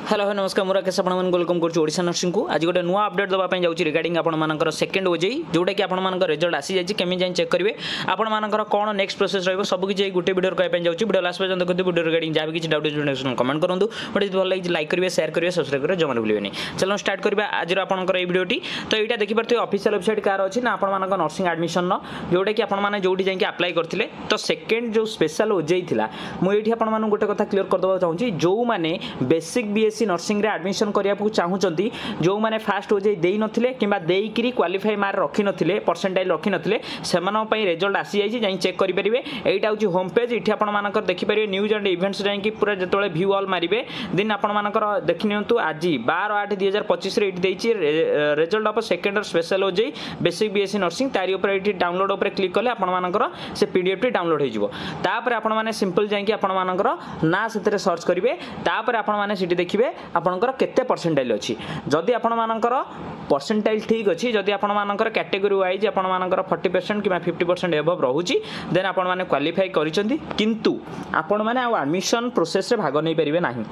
Hello नमस्कार मुझे राकेश आपण वेलकम करा नर्सिंग को आज गोटे नुआ अपडेट देवाई जाऊँगी रिगार्डिंग आपर सेकेंड ओजेई जोटा कि आप रिजल्ट आसी जाए केमी जाए चेक करेंगे आपर कौन नेक्स्ट प्रोसेस रही सब किसी गोटे वीडियो कहना जाऊँगी वीडियो लास्ट पर्यटन देखते वीडियो रिगार्डिंग जहाँ भी किसी डाउट कमेंट करूँ बट भल लगे लाइक करेंगे शेयर करेंगे सब्सक्राइब करेंगे जमा भूलें चलो स्टार्ट करवा आज आपंकर भिडियोटी तो यहाँ देखिपे ऑफिशियल वेबसाइट कार अच्छी ना आप नर्सिंग एडमिशन जोटा कि आपने जो जाकि अप्लाई करते तो सेकेंड जो स्पेशल ओजेई था मुझे आपको गोटे कथा क्लीयर करदेवा चाहूँगी जो मैंने बेसिक बीएससी नर्सिंग एडमिशन करने को चाहूँगी जो मैंने फास्ट ओजेई दे नथिले किंबा देइकिरी क्वालिफाई मार्क रखी नथिले परसेंटाइल रखी नथिले सेमानों पई रिजल्ट आसी जाई जाई चेक करि परिबे एटा होची होम पेज इठी आपण मानकर देखि परिबे न्यूज एंड इवेंट्स जाई कि पूरा जतले व्यू ऑल मारिबे दिन आपण मानकर देखि नियंतु आज 12/8/2025 रे इठी देइची result of second special OJEE basic BSc nursing तारी ऊपर इठी डाउनलोड ऊपर क्लिक कले आपण मानकर से पीडीएफ टी डाउनलोड हे जिवो तापर आपण माने सिंपल जाई कि आपण मानकर ना सेतरे सर्च करिवे तापर आपण माने सिटी देखिबे आपणकर केते परसेंटाइल अछि जदि आपण मानकर परसेंटाइल ठीक अछि जदि आपण मानकर कैटेगरी वाइज आपण मानकर 40% कि 50% एबव रहउची देन आपण माने क्वालिफाई करिसंती किंतु आपण माने एडमिशन प्रोसेस रे भाग नै परिबे नाही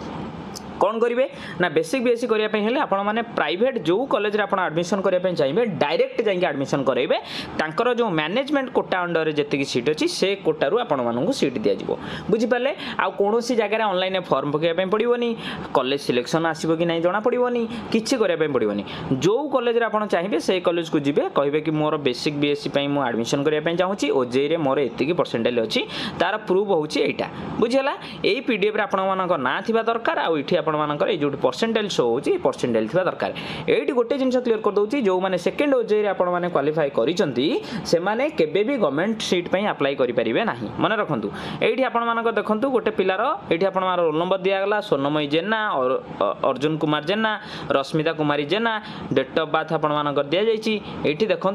कौन करेंगे ना बेसिक बीएससी करने आपण मैंने प्राइवेट जो कॉलेज रे आपण एडमिशन करने चाहिए डायरेक्ट जाइए एडमिशन करेंगे तांकर जो मैनेजमेंट कोटा अंडर जी सीट अच्छी से कोटारू आपण मानू सीट दिज्व बुझिपारे आ कौन जगह ऑनलाइन फॉर्म पकड़ा पड़ोनी कॉलेज सिलेक्शन आसो कि नहीं जना पड़ोनी किसी करने पड़ोनी जो कॉलेज आप चाहिए से कॉलेज को जी कहे कि मोर बेसिक बीएससी मुझे एडमिशन करने चाहूँगी ओजेई मोर एति परसेंटाइल अच्छी तार प्रूफ होची एटा बुझीगला यही पीडीएफ आपण ना थी दरकार आठी आपंकर जो परसेंटाइल शो होची परसेंटाइल थी दरकार ये गोटे जिन क्लीयर कर दूसरी जो मैंने सेकेंड ओजेई आपने क्वालिफाई करिसेंती से माने केबे भी गवर्नमेंट सीट पे अप्लाई करें ना मन रखु ये आपंकर देखूँ गोटे पिलार ये आप रोल नंबर दिगला सोनमयी जेना और अर्जुन कुमार जेना रश्मिता कुमारी जेना डेट ऑफ बर्थ आपंकर दि जाइए ये देखूँ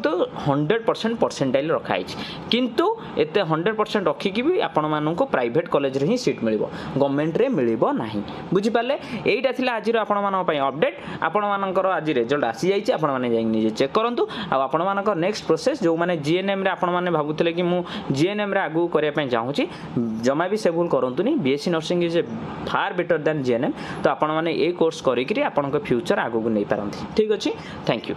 100% परसेंटाइल रखाई किंतु एत 100% रखिकी भी आपण प्राइवेट कॉलेज रे ही सीट मिल गवर्नमेंट रे मिल ना बुझिपारे यहीटा थी आज अपडेट आपर आज रिजल्ट आसी जाइए आपजे चेक करूँ आपर नेक्स्ट प्रोसेस जो मैंने जीएनएम आपने भावुले कि मुझे जीएनएम आगू करने चाहूँगी जमा भी से भूल करूँ BSc nursing is a far better than GNM तो आपने ये कोर्स करी फ्यूचर आगू नहीं पारती ठीक अच्छे थैंक यू।